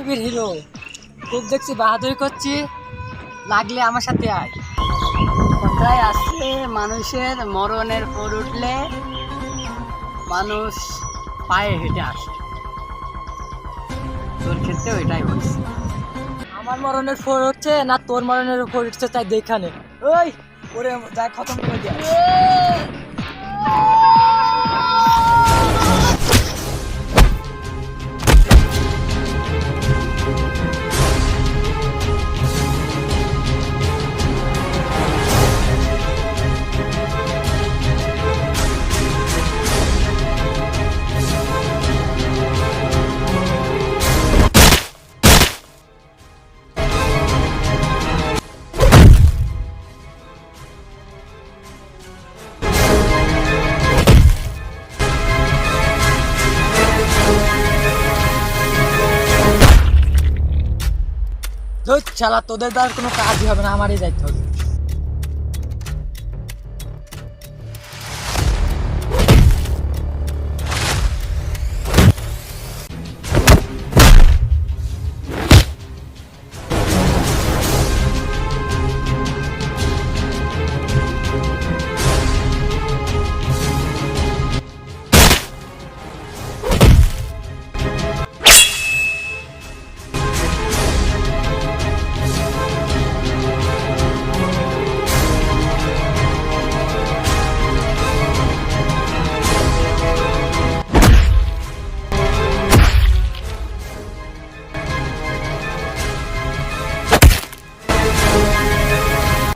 পৃথিবীর হিরো, খুব দেখছি বাহাদুরি করছি, লাগলে আমার সাথে আয়। কথায় আছে মানুষের মরণের পর উঠলে মানুষ পায়ে হেঁটে আসে, তোর ক্ষেত্রে ওইটাই হচ্ছে। আমার মরণের ফোর হচ্ছে না তোর মরণের উপর উঠছে, তাই দেখানে ওই ওরে যাই খতম করে দিয়া। ধুর শালা, তোদের দ্বারা কোনো কাজই হবে না, আমারই যাইতে হবে।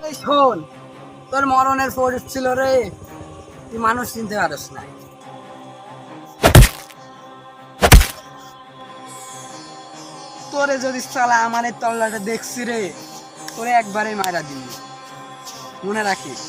এই শোন, তোর মরণের পর ছিল রে, তুই মানুষ চিনতে পারিস না। তোরে যদি চালা আমার এই তল্লাটা দেখছি রে, তোরে একবারে মারা দিবি, মনে রাখিস।